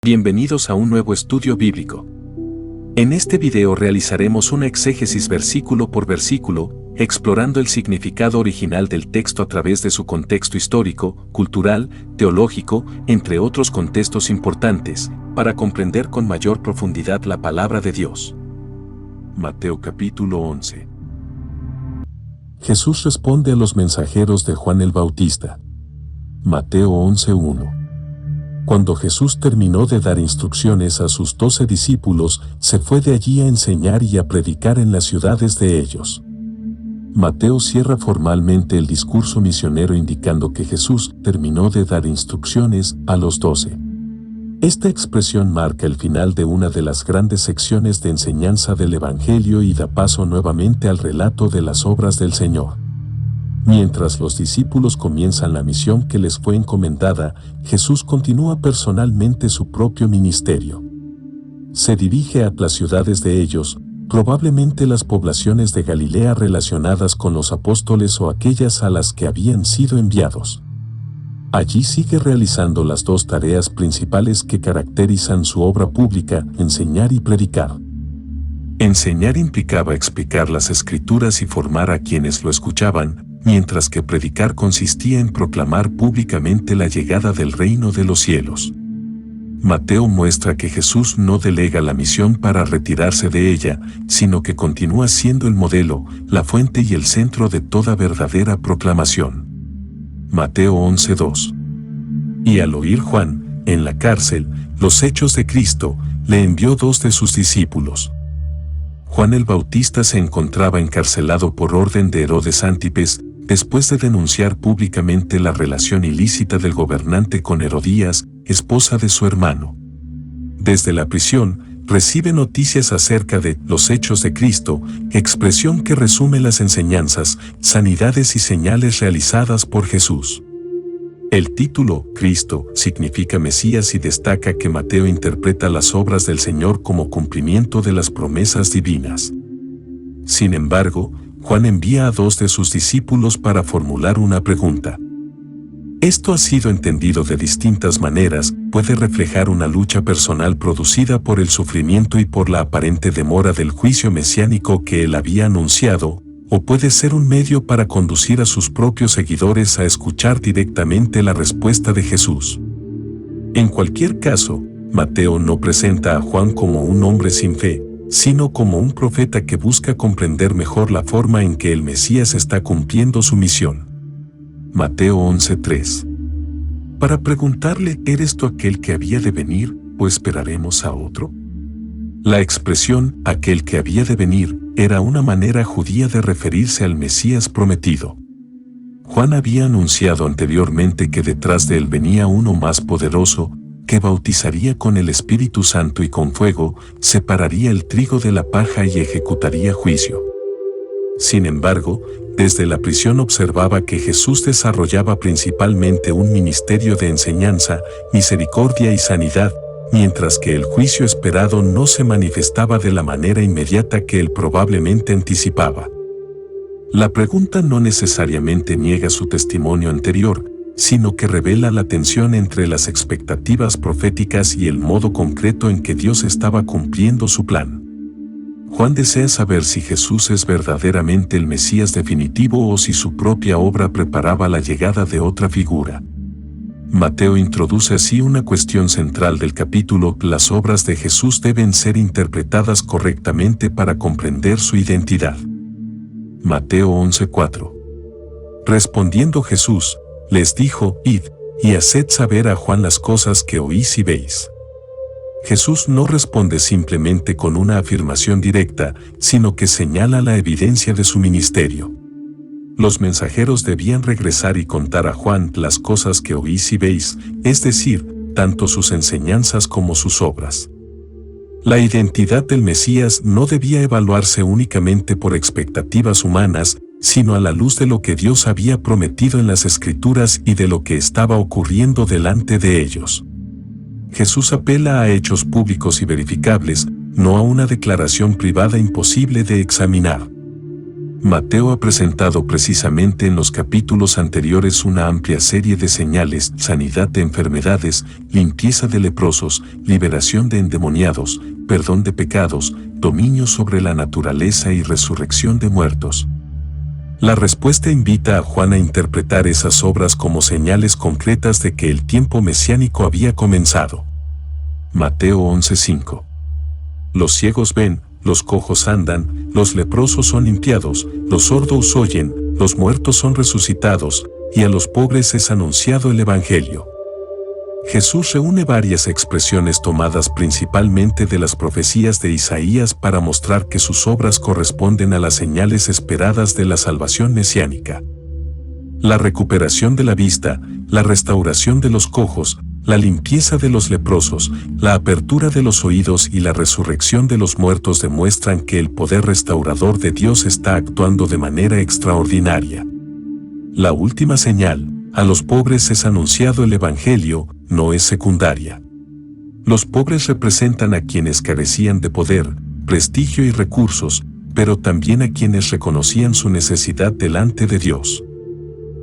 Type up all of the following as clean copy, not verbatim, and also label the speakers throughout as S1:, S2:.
S1: Bienvenidos a un nuevo estudio bíblico. En este video realizaremos una exégesis versículo por versículo, explorando el significado original del texto a través de su contexto histórico, cultural, teológico, entre otros contextos importantes, para comprender con mayor profundidad la palabra de Dios. Mateo capítulo 11. Jesús responde a los mensajeros de Juan el Bautista. Mateo 11:1. Cuando Jesús terminó de dar instrucciones a sus 12 discípulos, se fue de allí a enseñar y a predicar en las ciudades de ellos. Mateo cierra formalmente el discurso misionero indicando que Jesús terminó de dar instrucciones a los 12. Esta expresión marca el final de una de las grandes secciones de enseñanza del Evangelio y da paso nuevamente al relato de las obras del Señor. Mientras los discípulos comienzan la misión que les fue encomendada, Jesús continúa personalmente su propio ministerio. Se dirige a las ciudades de ellos, probablemente las poblaciones de Galilea relacionadas con los apóstoles o aquellas a las que habían sido enviados. Allí sigue realizando las dos tareas principales que caracterizan su obra pública: enseñar y predicar. Enseñar implicaba explicar las Escrituras y formar a quienes lo escuchaban, mientras que predicar consistía en proclamar públicamente la llegada del reino de los cielos. Mateo muestra que Jesús no delega la misión para retirarse de ella, sino que continúa siendo el modelo, la fuente y el centro de toda verdadera proclamación. Mateo 11:2. Y al oír Juan, en la cárcel, los hechos de Cristo, le envió 2 de sus discípulos. Juan el Bautista se encontraba encarcelado por orden de Herodes Antipas, después de denunciar públicamente la relación ilícita del gobernante con Herodías, esposa de su hermano. Desde la prisión, recibe noticias acerca de los hechos de Cristo, expresión que resume las enseñanzas, sanidades y señales realizadas por Jesús. El título, Cristo, significa Mesías y destaca que Mateo interpreta las obras del Señor como cumplimiento de las promesas divinas. Sin embargo, Juan envía a 2 de sus discípulos para formular una pregunta. Esto ha sido entendido de distintas maneras, puede reflejar una lucha personal producida por el sufrimiento y por la aparente demora del juicio mesiánico que él había anunciado, o puede ser un medio para conducir a sus propios seguidores a escuchar directamente la respuesta de Jesús. En cualquier caso, Mateo no presenta a Juan como un hombre sin fe, sino como un profeta que busca comprender mejor la forma en que el Mesías está cumpliendo su misión. Mateo 11:3. Para preguntarle, ¿eres tú aquel que había de venir, o esperaremos a otro? La expresión, aquel que había de venir, era una manera judía de referirse al Mesías prometido. Juan había anunciado anteriormente que detrás de él venía uno más poderoso, que bautizaría con el Espíritu Santo y con fuego, separaría el trigo de la paja y ejecutaría juicio. Sin embargo, desde la prisión observaba que Jesús desarrollaba principalmente un ministerio de enseñanza, misericordia y sanidad, mientras que el juicio esperado no se manifestaba de la manera inmediata que él probablemente anticipaba. La pregunta no necesariamente niega su testimonio anterior, sino que revela la tensión entre las expectativas proféticas y el modo concreto en que Dios estaba cumpliendo su plan. Juan desea saber si Jesús es verdaderamente el Mesías definitivo o si su propia obra preparaba la llegada de otra figura. Mateo introduce así una cuestión central del capítulo: las obras de Jesús deben ser interpretadas correctamente para comprender su identidad. Mateo 11:4. Respondiendo Jesús, les dijo: Id, y haced saber a Juan las cosas que oís y veis. Jesús no responde simplemente con una afirmación directa, sino que señala la evidencia de su ministerio. Los mensajeros debían regresar y contar a Juan las cosas que oís y veis, es decir, tanto sus enseñanzas como sus obras. La identidad del Mesías no debía evaluarse únicamente por expectativas humanas, sino a la luz de lo que Dios había prometido en las Escrituras y de lo que estaba ocurriendo delante de ellos. Jesús apela a hechos públicos y verificables, no a una declaración privada imposible de examinar. Mateo ha presentado precisamente en los capítulos anteriores una amplia serie de señales: sanidad de enfermedades, limpieza de leprosos, liberación de endemoniados, perdón de pecados, dominio sobre la naturaleza y resurrección de muertos. La respuesta invita a Juan a interpretar esas obras como señales concretas de que el tiempo mesiánico había comenzado. Mateo 11:5. Los ciegos ven, los cojos andan, los leprosos son limpiados, los sordos oyen, los muertos son resucitados, y a los pobres es anunciado el Evangelio. Jesús reúne varias expresiones tomadas principalmente de las profecías de Isaías para mostrar que sus obras corresponden a las señales esperadas de la salvación mesiánica. La recuperación de la vista, la restauración de los cojos, la limpieza de los leprosos, la apertura de los oídos y la resurrección de los muertos demuestran que el poder restaurador de Dios está actuando de manera extraordinaria. La última señal: a los pobres es anunciado el Evangelio, no es secundaria. Los pobres representan a quienes carecían de poder, prestigio y recursos, pero también a quienes reconocían su necesidad delante de Dios.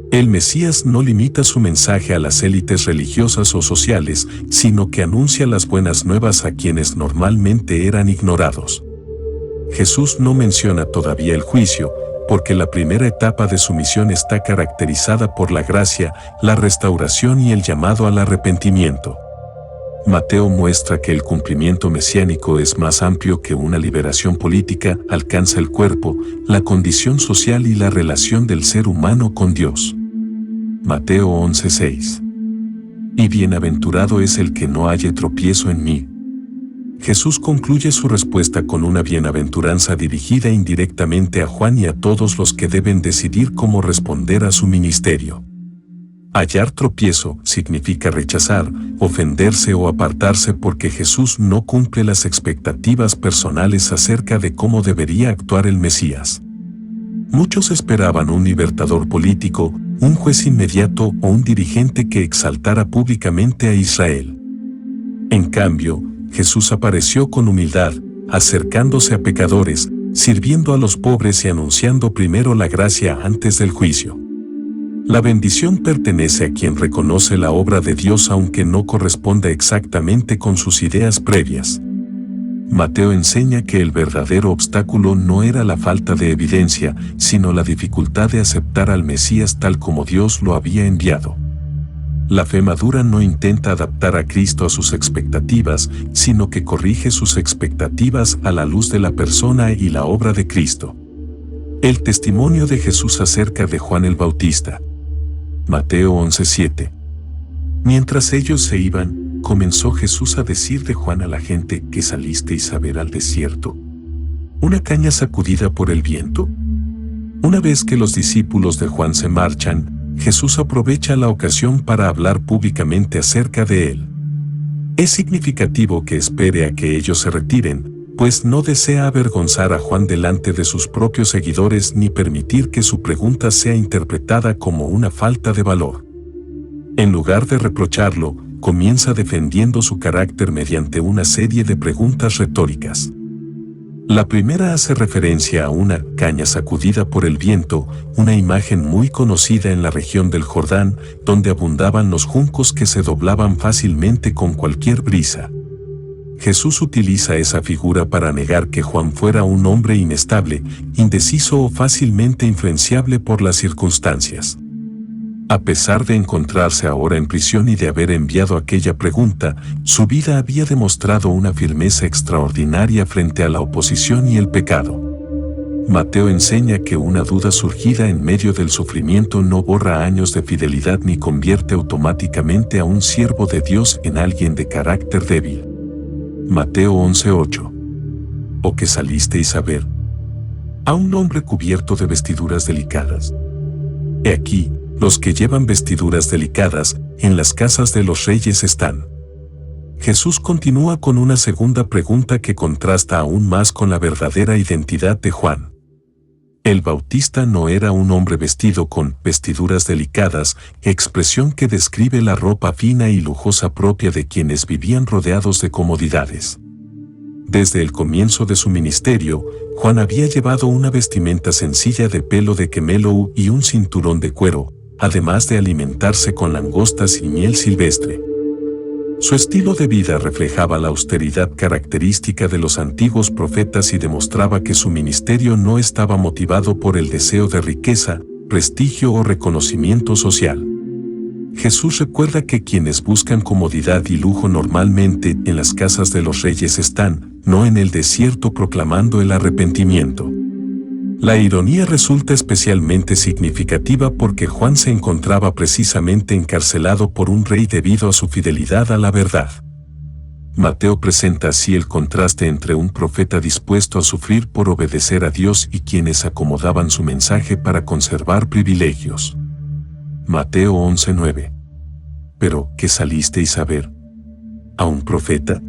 S1: El Mesías no limita su mensaje a las élites religiosas o sociales, sino que anuncia las buenas nuevas a quienes normalmente eran ignorados. Jesús no menciona todavía el juicio, porque la primera etapa de su misión está caracterizada por la gracia, la restauración y el llamado al arrepentimiento. Mateo muestra que el cumplimiento mesiánico es más amplio que una liberación política, alcanza el cuerpo, la condición social y la relación del ser humano con Dios. Mateo 11:6. Y bienaventurado es el que no halle tropiezo en mí. Jesús concluye su respuesta con una bienaventuranza dirigida indirectamente a Juan y a todos los que deben decidir cómo responder a su ministerio. Hallar tropiezo significa rechazar, ofenderse o apartarse porque Jesús no cumple las expectativas personales acerca de cómo debería actuar el Mesías. Muchos esperaban un libertador político, un juez inmediato o un dirigente que exaltara públicamente a Israel. En cambio, Jesús apareció con humildad, acercándose a pecadores, sirviendo a los pobres y anunciando primero la gracia antes del juicio. La bendición pertenece a quien reconoce la obra de Dios aunque no corresponda exactamente con sus ideas previas. Mateo enseña que el verdadero obstáculo no era la falta de evidencia, sino la dificultad de aceptar al Mesías tal como Dios lo había enviado. La fe madura no intenta adaptar a Cristo a sus expectativas, sino que corrige sus expectativas a la luz de la persona y la obra de Cristo. El testimonio de Jesús acerca de Juan el Bautista. Mateo 11:7. Mientras ellos se iban, comenzó Jesús a decir de Juan a la gente: ¿Qué salisteis a ver al desierto? ¿Una caña sacudida por el viento? Una vez que los discípulos de Juan se marchan, Jesús aprovecha la ocasión para hablar públicamente acerca de él. Es significativo que espere a que ellos se retiren, pues no desea avergonzar a Juan delante de sus propios seguidores ni permitir que su pregunta sea interpretada como una falta de valor. En lugar de reprocharlo, comienza defendiendo su carácter mediante una serie de preguntas retóricas. La primera hace referencia a una caña sacudida por el viento, una imagen muy conocida en la región del Jordán, donde abundaban los juncos que se doblaban fácilmente con cualquier brisa. Jesús utiliza esa figura para negar que Juan fuera un hombre inestable, indeciso o fácilmente influenciable por las circunstancias. A pesar de encontrarse ahora en prisión y de haber enviado aquella pregunta, su vida había demostrado una firmeza extraordinaria frente a la oposición y el pecado. Mateo enseña que una duda surgida en medio del sufrimiento no borra años de fidelidad ni convierte automáticamente a un siervo de Dios en alguien de carácter débil. Mateo 11:8. ¿O que salisteis a ver? ¿A un hombre cubierto de vestiduras delicadas? He aquí, los que llevan vestiduras delicadas, en las casas de los reyes están. Jesús continúa con una segunda pregunta que contrasta aún más con la verdadera identidad de Juan. El Bautista no era un hombre vestido con vestiduras delicadas, expresión que describe la ropa fina y lujosa propia de quienes vivían rodeados de comodidades. Desde el comienzo de su ministerio, Juan había llevado una vestimenta sencilla de pelo de camello y un cinturón de cuero, además de alimentarse con langostas y miel silvestre. Su estilo de vida reflejaba la austeridad característica de los antiguos profetas y demostraba que su ministerio no estaba motivado por el deseo de riqueza, prestigio o reconocimiento social. Jesús recuerda que quienes buscan comodidad y lujo normalmente en las casas de los reyes están, no en el desierto proclamando el arrepentimiento. La ironía resulta especialmente significativa porque Juan se encontraba precisamente encarcelado por un rey debido a su fidelidad a la verdad. Mateo presenta así el contraste entre un profeta dispuesto a sufrir por obedecer a Dios y quienes acomodaban su mensaje para conservar privilegios. Mateo 11:9. ¿Pero qué salisteis a ver? ¿A un profeta?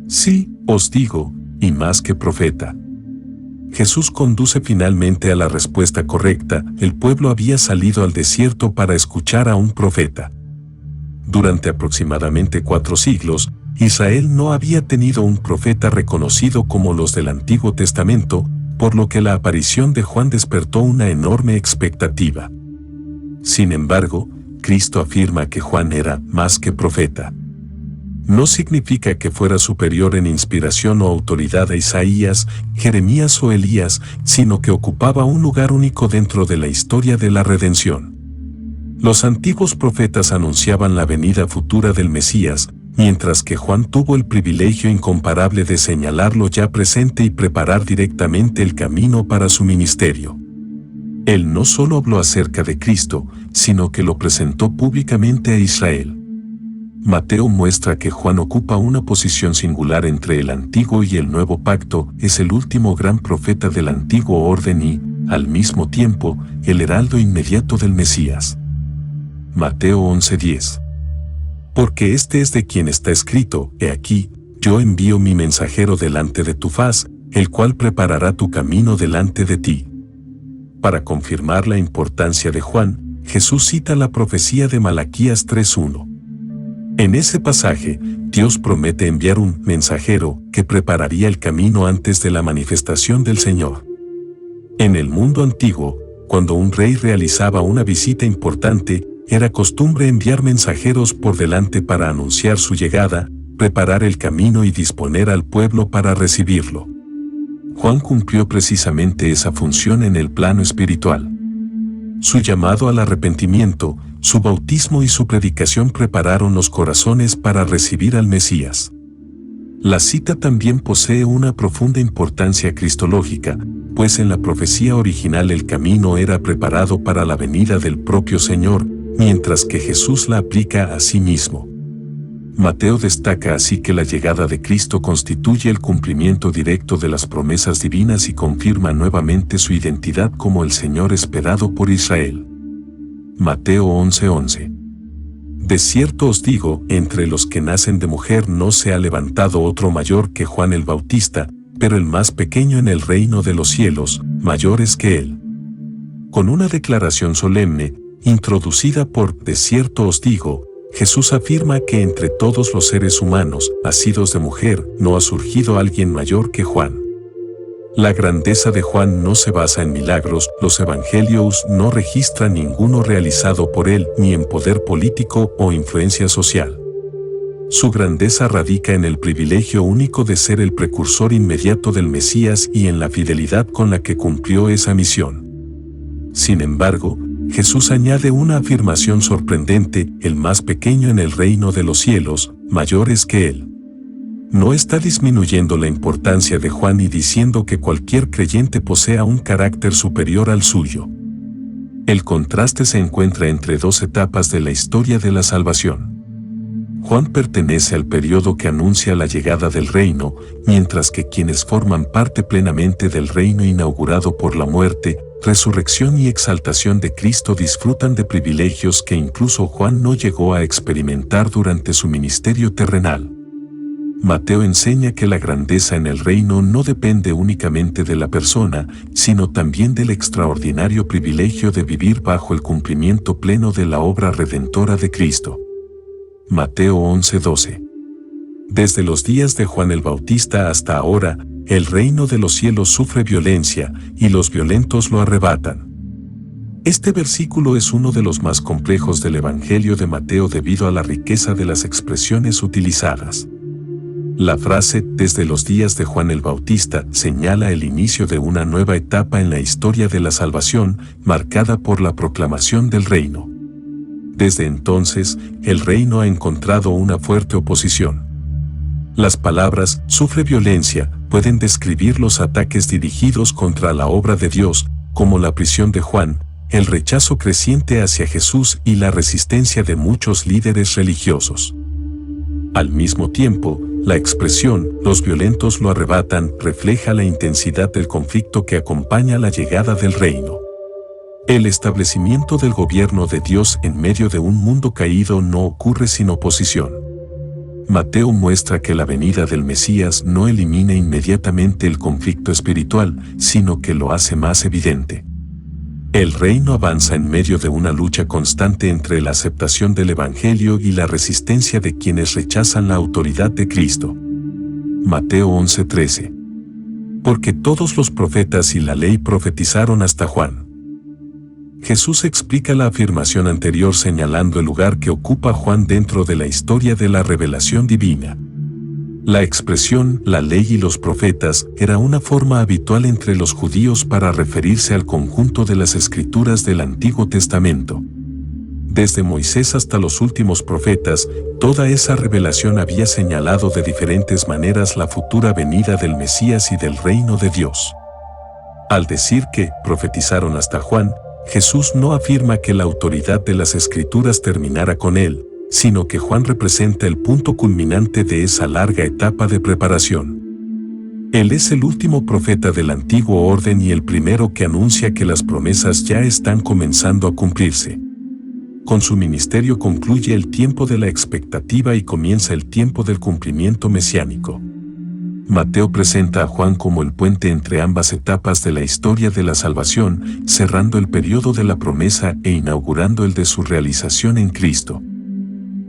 S1: Sí, os digo, y más que profeta. Jesús conduce finalmente a la respuesta correcta. El pueblo había salido al desierto para escuchar a un profeta. Durante aproximadamente 4 siglos, Israel no había tenido un profeta reconocido como los del Antiguo Testamento, por lo que la aparición de Juan despertó una enorme expectativa. Sin embargo, Cristo afirma que Juan era más que profeta. No significa que fuera superior en inspiración o autoridad a Isaías, Jeremías o Elías, sino que ocupaba un lugar único dentro de la historia de la redención. Los antiguos profetas anunciaban la venida futura del Mesías, mientras que Juan tuvo el privilegio incomparable de señalarlo ya presente y preparar directamente el camino para su ministerio. Él no solo habló acerca de Cristo, sino que lo presentó públicamente a Israel. Mateo muestra que Juan ocupa una posición singular entre el Antiguo y el Nuevo Pacto, es el último gran profeta del Antiguo Orden y, al mismo tiempo, el heraldo inmediato del Mesías. Mateo 11:10. Porque este es de quien está escrito, he aquí, yo envío mi mensajero delante de tu faz, el cual preparará tu camino delante de ti. Para confirmar la importancia de Juan, Jesús cita la profecía de Malaquías 3:1. En ese pasaje, Dios promete enviar un mensajero que prepararía el camino antes de la manifestación del Señor. En el mundo antiguo, cuando un rey realizaba una visita importante, era costumbre enviar mensajeros por delante para anunciar su llegada, preparar el camino y disponer al pueblo para recibirlo. Juan cumplió precisamente esa función en el plano espiritual. Su llamado al arrepentimiento, su bautismo y su predicación prepararon los corazones para recibir al Mesías. La cita también posee una profunda importancia cristológica, pues en la profecía original el camino era preparado para la venida del propio Señor, mientras que Jesús la aplica a sí mismo. Mateo destaca así que la llegada de Cristo constituye el cumplimiento directo de las promesas divinas y confirma nuevamente su identidad como el Señor esperado por Israel. Mateo 11:11. De cierto os digo, entre los que nacen de mujer no se ha levantado otro mayor que Juan el Bautista, pero el más pequeño en el reino de los cielos, mayor es que él. Con una declaración solemne, introducida por de cierto os digo, Jesús afirma que entre todos los seres humanos, nacidos de mujer, no ha surgido alguien mayor que Juan. La grandeza de Juan no se basa en milagros, los evangelios no registran ninguno realizado por él ni en poder político o influencia social. Su grandeza radica en el privilegio único de ser el precursor inmediato del Mesías y en la fidelidad con la que cumplió esa misión. Sin embargo, Jesús añade una afirmación sorprendente, el más pequeño en el reino de los cielos, mayor es que él. No está disminuyendo la importancia de Juan y diciendo que cualquier creyente posea un carácter superior al suyo. El contraste se encuentra entre 2 etapas de la historia de la salvación. Juan pertenece al periodo que anuncia la llegada del reino, mientras que quienes forman parte plenamente del reino inaugurado por la muerte, resurrección y exaltación de Cristo disfrutan de privilegios que incluso Juan no llegó a experimentar durante su ministerio terrenal. Mateo enseña que la grandeza en el reino no depende únicamente de la persona, sino también del extraordinario privilegio de vivir bajo el cumplimiento pleno de la obra redentora de Cristo. Mateo 11:12. Desde los días de Juan el Bautista hasta ahora, el reino de los cielos sufre violencia, y los violentos lo arrebatan. Este versículo es uno de los más complejos del Evangelio de Mateo debido a la riqueza de las expresiones utilizadas. La frase, desde los días de Juan el Bautista, señala el inicio de una nueva etapa en la historia de la salvación, marcada por la proclamación del reino. Desde entonces, el reino ha encontrado una fuerte oposición. Las palabras «sufre violencia» pueden describir los ataques dirigidos contra la obra de Dios, como la prisión de Juan, el rechazo creciente hacia Jesús y la resistencia de muchos líderes religiosos. Al mismo tiempo, la expresión «los violentos lo arrebatan» refleja la intensidad del conflicto que acompaña la llegada del reino. El establecimiento del gobierno de Dios en medio de un mundo caído no ocurre sin oposición. Mateo muestra que la venida del Mesías no elimina inmediatamente el conflicto espiritual, sino que lo hace más evidente. El reino avanza en medio de una lucha constante entre la aceptación del Evangelio y la resistencia de quienes rechazan la autoridad de Cristo. Mateo 11:13. Porque todos los profetas y la ley profetizaron hasta Juan. Jesús explica la afirmación anterior señalando el lugar que ocupa Juan dentro de la historia de la revelación divina. La expresión «la ley y los profetas» era una forma habitual entre los judíos para referirse al conjunto de las escrituras del Antiguo Testamento. Desde Moisés hasta los últimos profetas, toda esa revelación había señalado de diferentes maneras la futura venida del Mesías y del reino de Dios. Al decir que «profetizaron hasta Juan», Jesús no afirma que la autoridad de las Escrituras terminara con él, sino que Juan representa el punto culminante de esa larga etapa de preparación. Él es el último profeta del antiguo orden y el primero que anuncia que las promesas ya están comenzando a cumplirse. Con su ministerio concluye el tiempo de la expectativa y comienza el tiempo del cumplimiento mesiánico. Mateo presenta a Juan como el puente entre ambas etapas de la historia de la salvación, cerrando el periodo de la promesa e inaugurando el de su realización en Cristo.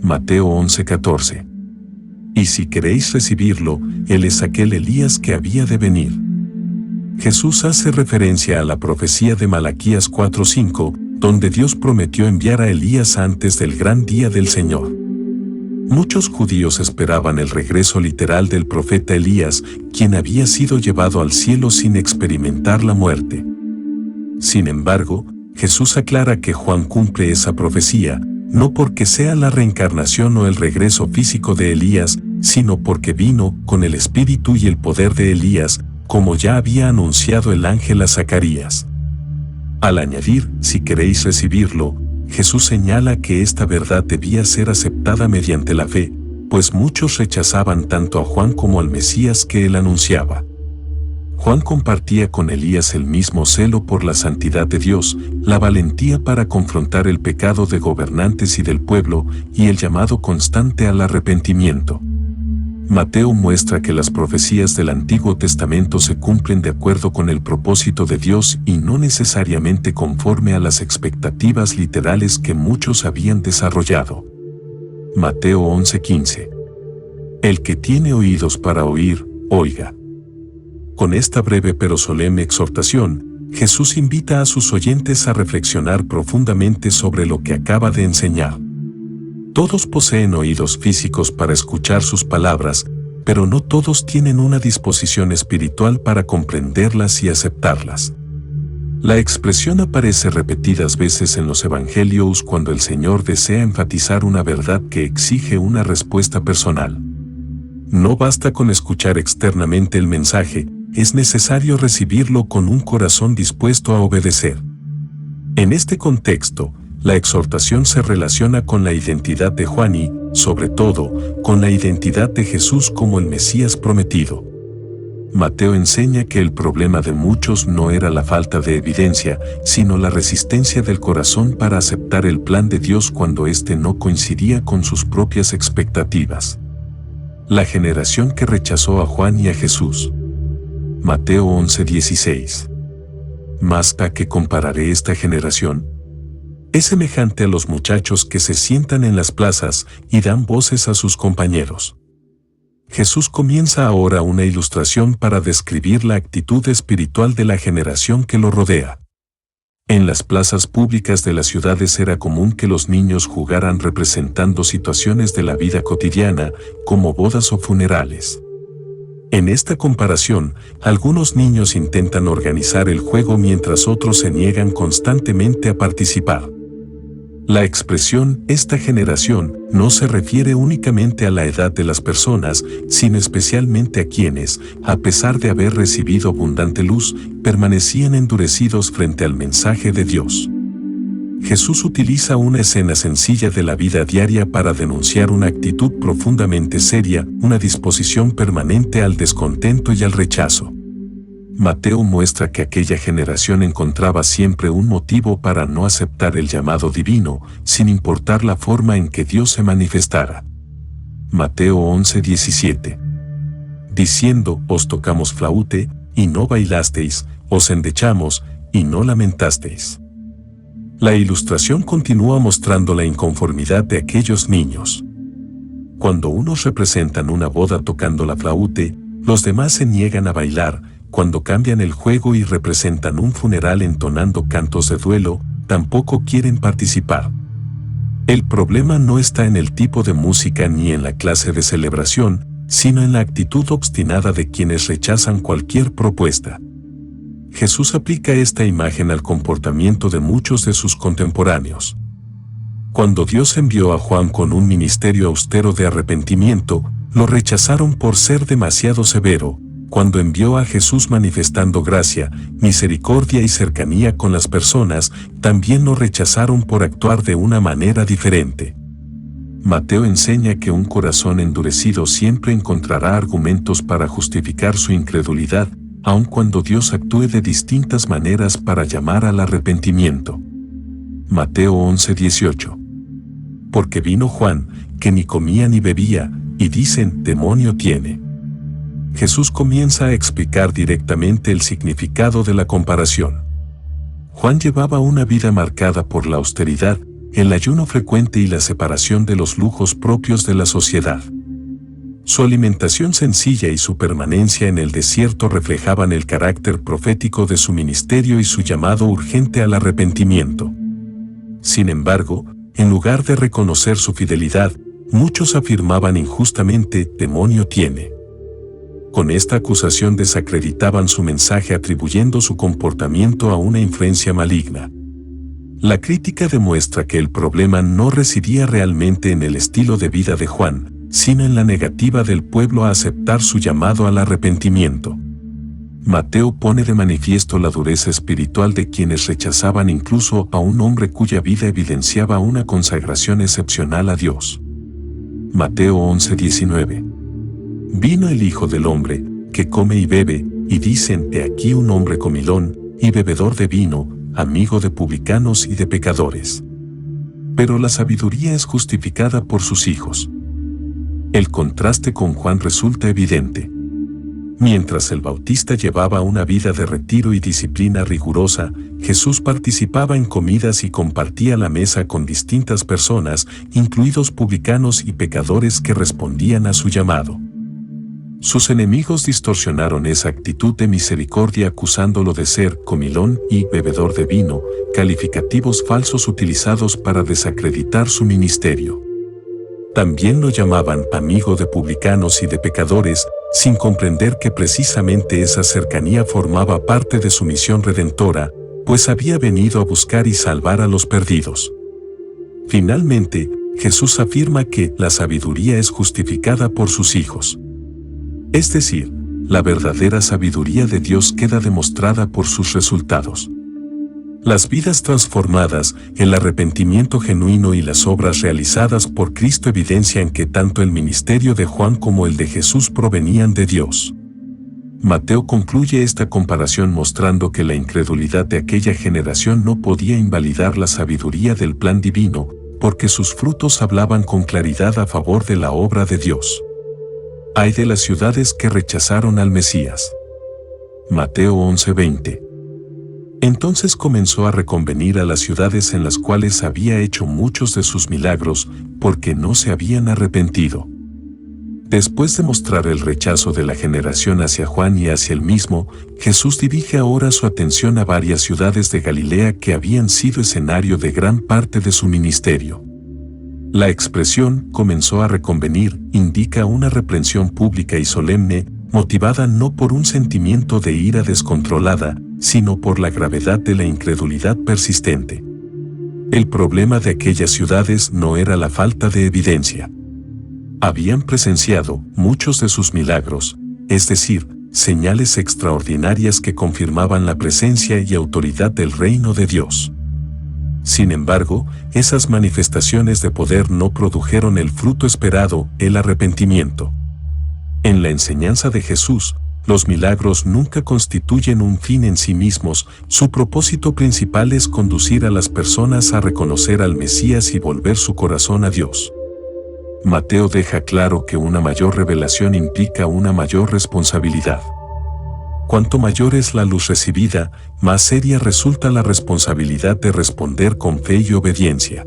S1: Mateo 11:14. Y si queréis recibirlo, él es aquel Elías que había de venir. Jesús hace referencia a la profecía de Malaquías 4:5, donde Dios prometió enviar a Elías antes del gran día del Señor. Muchos judíos esperaban el regreso literal del profeta Elías, quien había sido llevado al cielo sin experimentar la muerte. Sin embargo, Jesús aclara que Juan cumple esa profecía, no porque sea la reencarnación o el regreso físico de Elías, sino porque vino con el espíritu y el poder de Elías, como ya había anunciado el ángel a Zacarías. Al añadir, si queréis recibirlo, Jesús señala que esta verdad debía ser aceptada mediante la fe, pues muchos rechazaban tanto a Juan como al Mesías que él anunciaba. Juan compartía con Elías el mismo celo por la santidad de Dios, la valentía para confrontar el pecado de gobernantes y del pueblo, y el llamado constante al arrepentimiento. Mateo muestra que las profecías del Antiguo Testamento se cumplen de acuerdo con el propósito de Dios y no necesariamente conforme a las expectativas literales que muchos habían desarrollado. Mateo 11:15. El que tiene oídos para oír, oiga. Con esta breve pero solemne exhortación, Jesús invita a sus oyentes a reflexionar profundamente sobre lo que acaba de enseñar. Todos poseen oídos físicos para escuchar sus palabras, pero no todos tienen una disposición espiritual para comprenderlas y aceptarlas. La expresión aparece repetidas veces en los evangelios cuando el Señor desea enfatizar una verdad que exige una respuesta personal. No basta con escuchar externamente el mensaje, es necesario recibirlo con un corazón dispuesto a obedecer. En este contexto, la exhortación se relaciona con la identidad de Juan y, sobre todo, con la identidad de Jesús como el Mesías prometido. Mateo enseña que el problema de muchos no era la falta de evidencia, sino la resistencia del corazón para aceptar el plan de Dios cuando éste no coincidía con sus propias expectativas. La generación que rechazó a Juan y a Jesús. Mateo 11:16. Mas ¿a qué compararé esta generación? Es semejante a los muchachos que se sientan en las plazas y dan voces a sus compañeros. Jesús comienza ahora una ilustración para describir la actitud espiritual de la generación que lo rodea. En las plazas públicas de las ciudades era común que los niños jugaran representando situaciones de la vida cotidiana, como bodas o funerales. En esta comparación, algunos niños intentan organizar el juego mientras otros se niegan constantemente a participar. La expresión «esta generación» no se refiere únicamente a la edad de las personas, sino especialmente a quienes, a pesar de haber recibido abundante luz, permanecían endurecidos frente al mensaje de Dios. Jesús utiliza una escena sencilla de la vida diaria para denunciar una actitud profundamente seria, una disposición permanente al descontento y al rechazo. Mateo muestra que aquella generación encontraba siempre un motivo para no aceptar el llamado divino, sin importar la forma en que Dios se manifestara. Mateo 11:17. Diciendo, os tocamos flaute, y no bailasteis, os endechamos, y no lamentasteis. La ilustración continúa mostrando la inconformidad de aquellos niños. Cuando unos representan una boda tocando la flaute, los demás se niegan a bailar. Cuando cambian el juego y representan un funeral entonando cantos de duelo, tampoco quieren participar. El problema no está en el tipo de música ni en la clase de celebración, sino en la actitud obstinada de quienes rechazan cualquier propuesta. Jesús aplica esta imagen al comportamiento de muchos de sus contemporáneos. Cuando Dios envió a Juan con un ministerio austero de arrepentimiento, lo rechazaron por ser demasiado severo. Cuando envió a Jesús manifestando gracia, misericordia y cercanía con las personas, también lo rechazaron por actuar de una manera diferente. Mateo enseña que un corazón endurecido siempre encontrará argumentos para justificar su incredulidad, aun cuando Dios actúe de distintas maneras para llamar al arrepentimiento. Mateo 11:18. Porque vino Juan, que ni comía ni bebía, y dicen, demonio tiene. Jesús comienza a explicar directamente el significado de la comparación. Juan llevaba una vida marcada por la austeridad, el ayuno frecuente y la separación de los lujos propios de la sociedad. Su alimentación sencilla y su permanencia en el desierto reflejaban el carácter profético de su ministerio y su llamado urgente al arrepentimiento. Sin embargo, en lugar de reconocer su fidelidad, muchos afirmaban injustamente, demonio tiene. Con esta acusación desacreditaban su mensaje atribuyendo su comportamiento a una influencia maligna. La crítica demuestra que el problema no residía realmente en el estilo de vida de Juan, sino en la negativa del pueblo a aceptar su llamado al arrepentimiento. Mateo pone de manifiesto la dureza espiritual de quienes rechazaban incluso a un hombre cuya vida evidenciaba una consagración excepcional a Dios. Mateo 11:19. Vino el Hijo del Hombre, que come y bebe, y dicen, he aquí un hombre comilón, y bebedor de vino, amigo de publicanos y de pecadores. Pero la sabiduría es justificada por sus hijos. El contraste con Juan resulta evidente. Mientras el Bautista llevaba una vida de retiro y disciplina rigurosa, Jesús participaba en comidas y compartía la mesa con distintas personas, incluidos publicanos y pecadores que respondían a su llamado. Sus enemigos distorsionaron esa actitud de misericordia acusándolo de ser comilón y bebedor de vino, calificativos falsos utilizados para desacreditar su ministerio. También lo llamaban amigo de publicanos y de pecadores, sin comprender que precisamente esa cercanía formaba parte de su misión redentora, pues había venido a buscar y salvar a los perdidos. Finalmente, Jesús afirma que la sabiduría es justificada por sus hijos. Es decir, la verdadera sabiduría de Dios queda demostrada por sus resultados. Las vidas transformadas, el arrepentimiento genuino y las obras realizadas por Cristo evidencian que tanto el ministerio de Juan como el de Jesús provenían de Dios. Mateo concluye esta comparación mostrando que la incredulidad de aquella generación no podía invalidar la sabiduría del plan divino, porque sus frutos hablaban con claridad a favor de la obra de Dios. Ay de las ciudades que rechazaron al Mesías. Mateo 11:20. Entonces comenzó a reconvenir a las ciudades en las cuales había hecho muchos de sus milagros, porque no se habían arrepentido. Después de mostrar el rechazo de la generación hacia Juan y hacia él mismo, Jesús dirige ahora su atención a varias ciudades de Galilea que habían sido escenario de gran parte de su ministerio. La expresión «comenzó a reconvenir» indica una reprensión pública y solemne, motivada no por un sentimiento de ira descontrolada, sino por la gravedad de la incredulidad persistente. El problema de aquellas ciudades no era la falta de evidencia. Habían presenciado muchos de sus milagros, es decir, señales extraordinarias que confirmaban la presencia y autoridad del reino de Dios. Sin embargo, esas manifestaciones de poder no produjeron el fruto esperado, el arrepentimiento. En la enseñanza de Jesús, los milagros nunca constituyen un fin en sí mismos, su propósito principal es conducir a las personas a reconocer al Mesías y volver su corazón a Dios. Mateo deja claro que una mayor revelación implica una mayor responsabilidad. Cuanto mayor es la luz recibida, más seria resulta la responsabilidad de responder con fe y obediencia.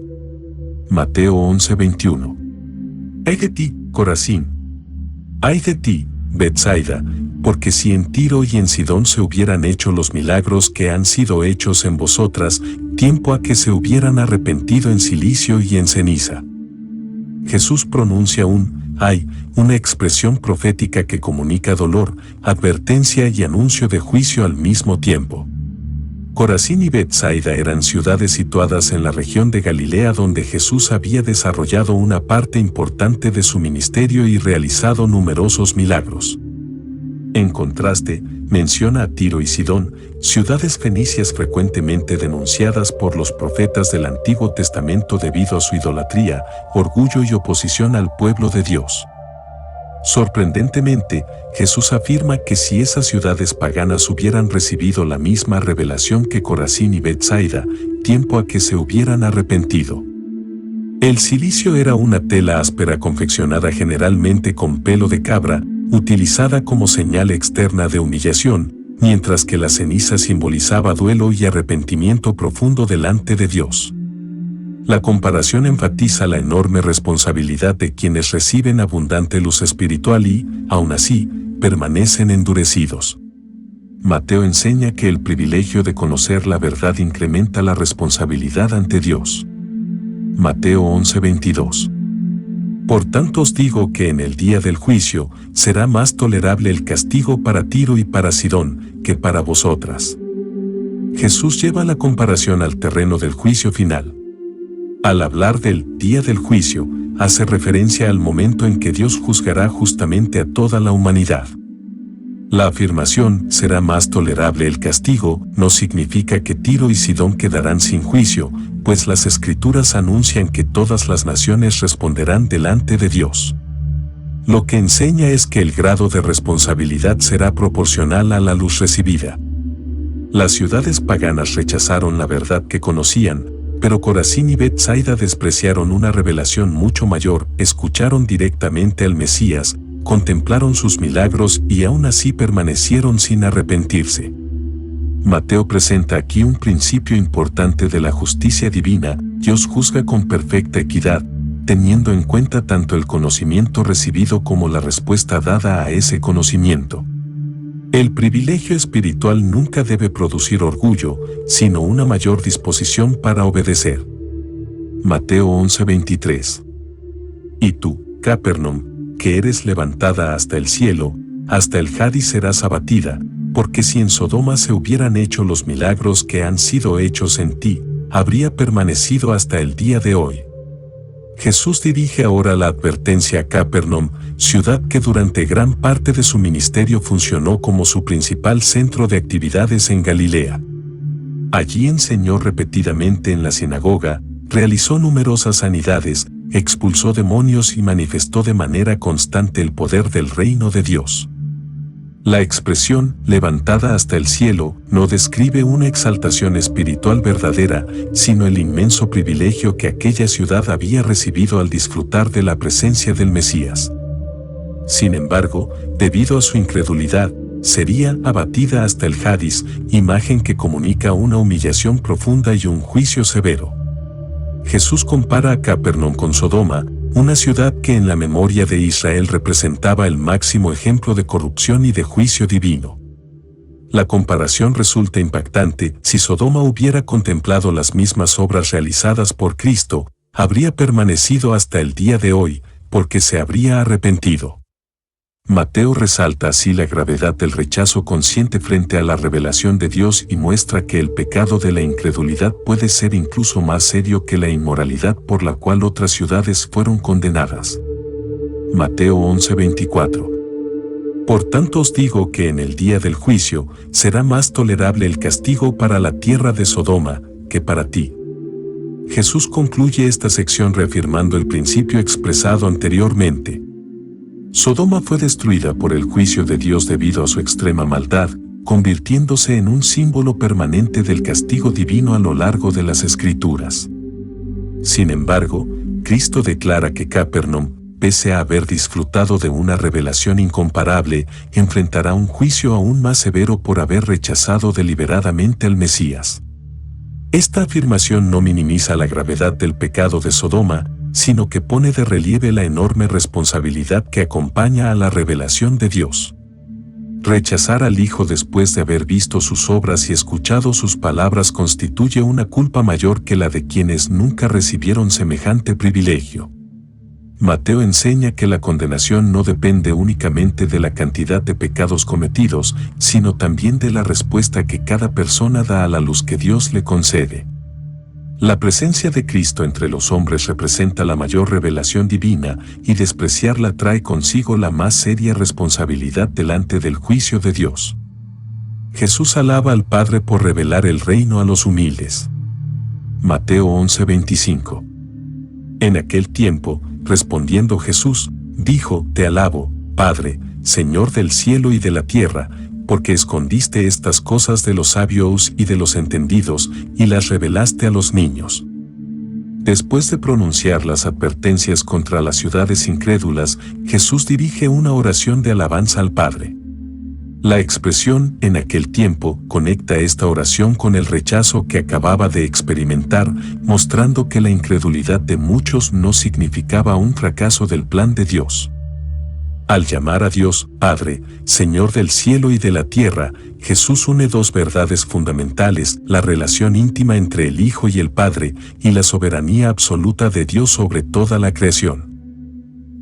S1: Mateo 11:21. Ay de ti, Corazín. Ay de ti, Betsaida, porque si en Tiro y en Sidón se hubieran hecho los milagros que han sido hechos en vosotras, tiempo a que se hubieran arrepentido en cilicio y en ceniza. Jesús pronuncia un «ay», una expresión profética que comunica dolor, advertencia y anuncio de juicio al mismo tiempo. Corazín y Betsaida eran ciudades situadas en la región de Galilea donde Jesús había desarrollado una parte importante de su ministerio y realizado numerosos milagros. En contraste, menciona a Tiro y Sidón, ciudades fenicias frecuentemente denunciadas por los profetas del Antiguo Testamento debido a su idolatría, orgullo y oposición al pueblo de Dios. Sorprendentemente, Jesús afirma que si esas ciudades paganas hubieran recibido la misma revelación que Corazín y Betsaida, tiempo a que se hubieran arrepentido. El cilicio era una tela áspera confeccionada generalmente con pelo de cabra, utilizada como señal externa de humillación, mientras que la ceniza simbolizaba duelo y arrepentimiento profundo delante de Dios. La comparación enfatiza la enorme responsabilidad de quienes reciben abundante luz espiritual y, aún así, permanecen endurecidos. Mateo enseña que el privilegio de conocer la verdad incrementa la responsabilidad ante Dios. Mateo 11:22. Por tanto os digo que en el día del juicio será más tolerable el castigo para Tiro y para Sidón que para vosotras. Jesús lleva la comparación al terreno del juicio final. Al hablar del día del juicio, hace referencia al momento en que Dios juzgará justamente a toda la humanidad. La afirmación «será más tolerable el castigo» no significa que Tiro y Sidón quedarán sin juicio, pues las Escrituras anuncian que todas las naciones responderán delante de Dios. Lo que enseña es que el grado de responsabilidad será proporcional a la luz recibida. Las ciudades paganas rechazaron la verdad que conocían, pero Corazín y Betsaida despreciaron una revelación mucho mayor, escucharon directamente al Mesías, contemplaron sus milagros y aún así permanecieron sin arrepentirse. Mateo presenta aquí un principio importante de la justicia divina. Dios juzga con perfecta equidad, teniendo en cuenta tanto el conocimiento recibido como la respuesta dada a ese conocimiento. El privilegio espiritual nunca debe producir orgullo, sino una mayor disposición para obedecer. Mateo 11:23. Y tú, Capernaum, que eres levantada hasta el cielo, hasta el Hadís serás abatida, porque si en Sodoma se hubieran hecho los milagros que han sido hechos en ti, habría permanecido hasta el día de hoy. Jesús dirige ahora la advertencia a Capernaum, ciudad que durante gran parte de su ministerio funcionó como su principal centro de actividades en Galilea. Allí enseñó repetidamente en la sinagoga, realizó numerosas sanidades, expulsó demonios y manifestó de manera constante el poder del reino de Dios. La expresión «levantada hasta el cielo» no describe una exaltación espiritual verdadera, sino el inmenso privilegio que aquella ciudad había recibido al disfrutar de la presencia del Mesías. Sin embargo, debido a su incredulidad, sería abatida hasta el Hadís, imagen que comunica una humillación profunda y un juicio severo. Jesús compara a Capernaum con Sodoma, una ciudad que en la memoria de Israel representaba el máximo ejemplo de corrupción y de juicio divino. La comparación resulta impactante. Si Sodoma hubiera contemplado las mismas obras realizadas por Cristo, habría permanecido hasta el día de hoy, porque se habría arrepentido. Mateo resalta así la gravedad del rechazo consciente frente a la revelación de Dios y muestra que el pecado de la incredulidad puede ser incluso más serio que la inmoralidad por la cual otras ciudades fueron condenadas. Mateo 11:24. Por tanto os digo que en el día del juicio será más tolerable el castigo para la tierra de Sodoma que para ti. Jesús concluye esta sección reafirmando el principio expresado anteriormente. Sodoma fue destruida por el juicio de Dios debido a su extrema maldad, convirtiéndose en un símbolo permanente del castigo divino a lo largo de las Escrituras. Sin embargo, Cristo declara que Capernaum, pese a haber disfrutado de una revelación incomparable, enfrentará un juicio aún más severo por haber rechazado deliberadamente al Mesías. Esta afirmación no minimiza la gravedad del pecado de Sodoma, sino que pone de relieve la enorme responsabilidad que acompaña a la revelación de Dios. Rechazar al Hijo después de haber visto sus obras y escuchado sus palabras constituye una culpa mayor que la de quienes nunca recibieron semejante privilegio. Mateo enseña que la condenación no depende únicamente de la cantidad de pecados cometidos, sino también de la respuesta que cada persona da a la luz que Dios le concede. La presencia de Cristo entre los hombres representa la mayor revelación divina, y despreciarla trae consigo la más seria responsabilidad delante del juicio de Dios. Jesús alaba al Padre por revelar el reino a los humildes. Mateo 11:25. En aquel tiempo, respondiendo Jesús, dijo: Te alabo, Padre, Señor del cielo y de la tierra, porque escondiste estas cosas de los sabios y de los entendidos, y las revelaste a los niños. Después de pronunciar las advertencias contra las ciudades incrédulas, Jesús dirige una oración de alabanza al Padre. La expresión "en aquel tiempo" conecta esta oración con el rechazo que acababa de experimentar, mostrando que la incredulidad de muchos no significaba un fracaso del plan de Dios. Al llamar a Dios Padre, Señor del cielo y de la tierra, Jesús une dos verdades fundamentales: la relación íntima entre el Hijo y el Padre, y la soberanía absoluta de Dios sobre toda la creación.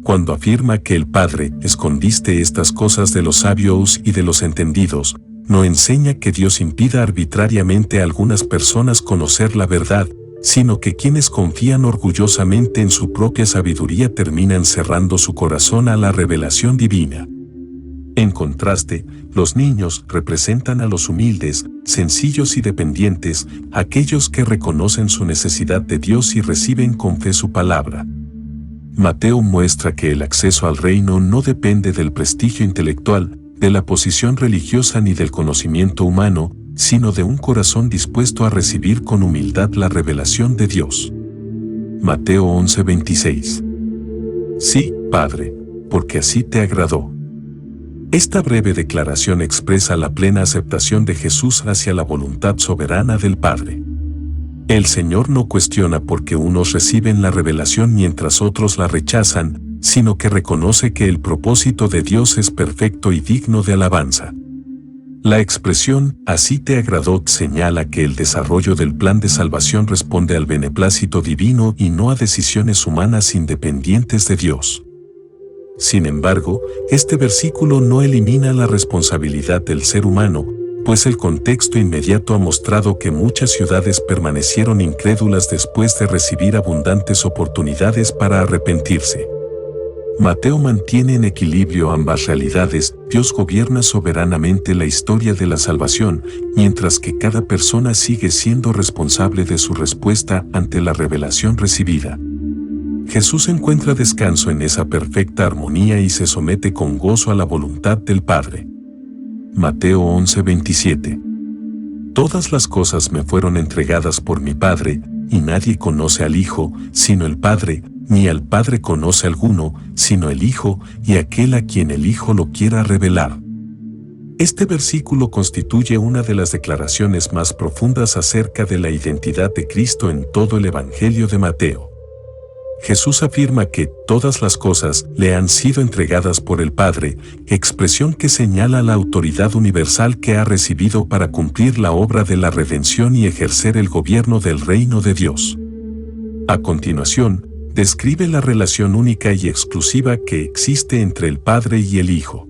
S1: Cuando afirma que el Padre escondiste estas cosas de los sabios y de los entendidos, no enseña que Dios impida arbitrariamente a algunas personas conocer la verdad, sino que quienes confían orgullosamente en su propia sabiduría terminan cerrando su corazón a la revelación divina. En contraste, los niños representan a los humildes, sencillos y dependientes, aquellos que reconocen su necesidad de Dios y reciben con fe su palabra. Mateo muestra que el acceso al reino no depende del prestigio intelectual, de la posición religiosa ni del conocimiento humano, sino de un corazón dispuesto a recibir con humildad la revelación de Dios. Mateo 11:26. Sí, Padre, porque así te agradó. Esta breve declaración expresa la plena aceptación de Jesús hacia la voluntad soberana del Padre. El Señor no cuestiona por qué unos reciben la revelación mientras otros la rechazan, sino que reconoce que el propósito de Dios es perfecto y digno de alabanza. La expresión "así te agradó" señala que el desarrollo del plan de salvación responde al beneplácito divino y no a decisiones humanas independientes de Dios. Sin embargo, este versículo no elimina la responsabilidad del ser humano, pues el contexto inmediato ha mostrado que muchas ciudades permanecieron incrédulas después de recibir abundantes oportunidades para arrepentirse. Mateo mantiene en equilibrio ambas realidades. Dios gobierna soberanamente la historia de la salvación, mientras que cada persona sigue siendo responsable de su respuesta ante la revelación recibida. Jesús encuentra descanso en esa perfecta armonía y se somete con gozo a la voluntad del Padre. Mateo 11:27. Todas las cosas me fueron entregadas por mi Padre, y nadie conoce al Hijo, sino el Padre, ni al Padre conoce alguno, sino el Hijo, y aquel a quien el Hijo lo quiera revelar. Este versículo constituye una de las declaraciones más profundas acerca de la identidad de Cristo en todo el Evangelio de Mateo. Jesús afirma que todas las cosas le han sido entregadas por el Padre, expresión que señala la autoridad universal que ha recibido para cumplir la obra de la redención y ejercer el gobierno del reino de Dios. A continuación, describe la relación única y exclusiva que existe entre el Padre y el Hijo.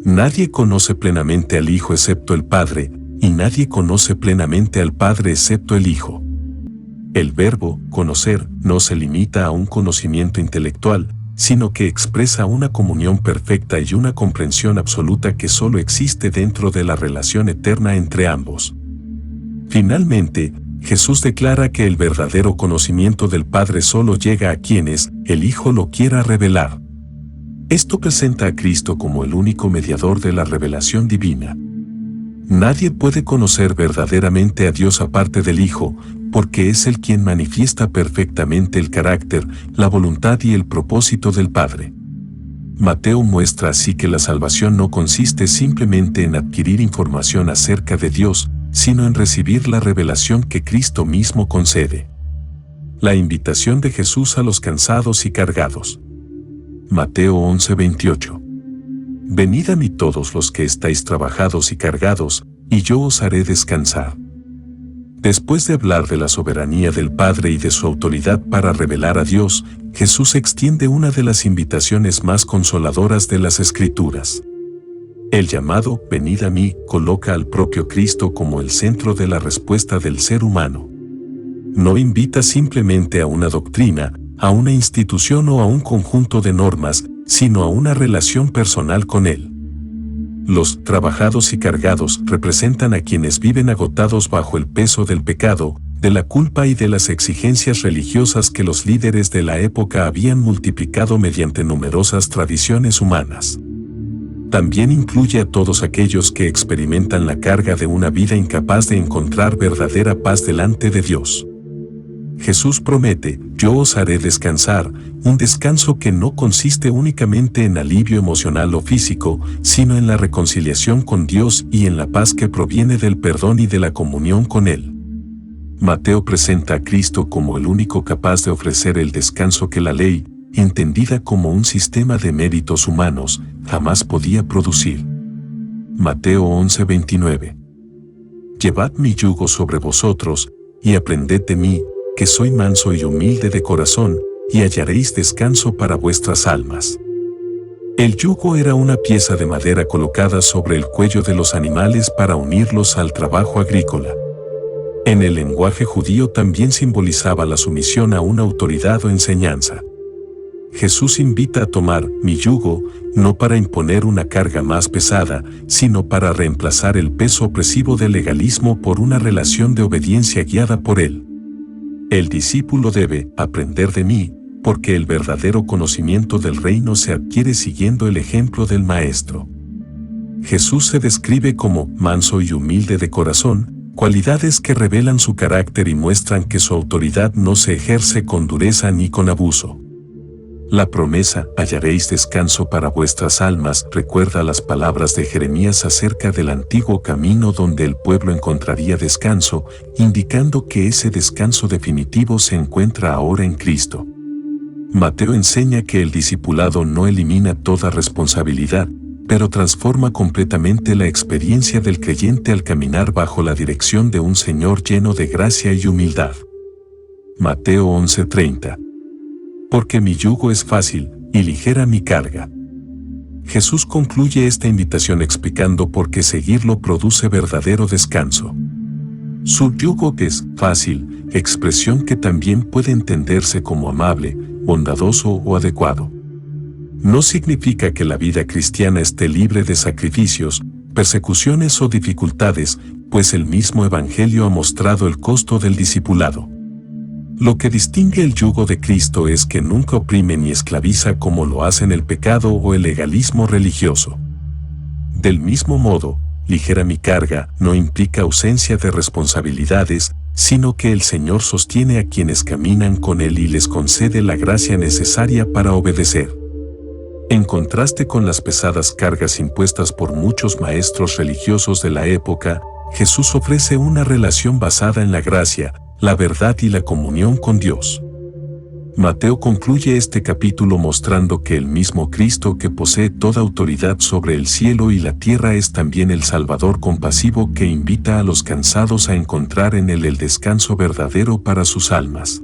S1: Nadie conoce plenamente al Hijo excepto el Padre, y nadie conoce plenamente al Padre excepto el Hijo. El verbo conocer no se limita a un conocimiento intelectual, sino que expresa una comunión perfecta y una comprensión absoluta que solo existe dentro de la relación eterna entre ambos. Finalmente, Jesús declara que el verdadero conocimiento del Padre solo llega a quienes el Hijo lo quiera revelar. Esto presenta a Cristo como el único mediador de la revelación divina. Nadie puede conocer verdaderamente a Dios aparte del Hijo, porque es Él quien manifiesta perfectamente el carácter, la voluntad y el propósito del Padre. Mateo muestra así que la salvación no consiste simplemente en adquirir información acerca de Dios, sino en recibir la revelación que Cristo mismo concede. La invitación de Jesús a los cansados y cargados. Mateo 11:28. Venid a mí todos los que estáis trabajados y cargados, y yo os haré descansar. Después de hablar de la soberanía del Padre y de su autoridad para revelar a Dios, Jesús extiende una de las invitaciones más consoladoras de las Escrituras. El llamado «Venid a mí» coloca al propio Cristo como el centro de la respuesta del ser humano. No invita simplemente a una doctrina, a una institución o a un conjunto de normas, sino a una relación personal con Él. Los trabajados y cargados representan a quienes viven agotados bajo el peso del pecado, de la culpa y de las exigencias religiosas que los líderes de la época habían multiplicado mediante numerosas tradiciones humanas. También incluye a todos aquellos que experimentan la carga de una vida incapaz de encontrar verdadera paz delante de Dios. Jesús promete, yo os haré descansar, un descanso que no consiste únicamente en alivio emocional o físico, sino en la reconciliación con Dios y en la paz que proviene del perdón y de la comunión con Él. Mateo presenta a Cristo como el único capaz de ofrecer el descanso que la ley, entendida como un sistema de méritos humanos, jamás podía producir. Mateo 11:29. Llevad mi yugo sobre vosotros, y aprended de mí, que soy manso y humilde de corazón, y hallaréis descanso para vuestras almas. El yugo era una pieza de madera colocada sobre el cuello de los animales para unirlos al trabajo agrícola. En el lenguaje judío también simbolizaba la sumisión a una autoridad o enseñanza. Jesús invita a tomar mi yugo, no para imponer una carga más pesada, sino para reemplazar el peso opresivo del legalismo por una relación de obediencia guiada por Él. El discípulo debe aprender de mí, porque el verdadero conocimiento del reino se adquiere siguiendo el ejemplo del Maestro. Jesús se describe como manso y humilde de corazón, cualidades que revelan su carácter y muestran que su autoridad no se ejerce con dureza ni con abuso. La promesa, hallaréis descanso para vuestras almas, recuerda las palabras de Jeremías acerca del antiguo camino donde el pueblo encontraría descanso, indicando que ese descanso definitivo se encuentra ahora en Cristo. Mateo enseña que el discipulado no elimina toda responsabilidad, pero transforma completamente la experiencia del creyente al caminar bajo la dirección de un Señor lleno de gracia y humildad. Mateo 11:30. Porque mi yugo es fácil y ligera mi carga. Jesús concluye esta invitación explicando por qué seguirlo produce verdadero descanso. Su yugo es fácil, expresión que también puede entenderse como amable, bondadoso o adecuado. No significa que la vida cristiana esté libre de sacrificios, persecuciones o dificultades, pues el mismo Evangelio ha mostrado el costo del discipulado. Lo que distingue el yugo de Cristo es que nunca oprime ni esclaviza como lo hacen el pecado o el legalismo religioso. Del mismo modo, ligera mi carga no implica ausencia de responsabilidades, sino que el Señor sostiene a quienes caminan con Él y les concede la gracia necesaria para obedecer. En contraste con las pesadas cargas impuestas por muchos maestros religiosos de la época, Jesús ofrece una relación basada en la gracia, la verdad y la comunión con Dios. Mateo concluye este capítulo mostrando que el mismo Cristo que posee toda autoridad sobre el cielo y la tierra es también el Salvador compasivo que invita a los cansados a encontrar en Él el descanso verdadero para sus almas.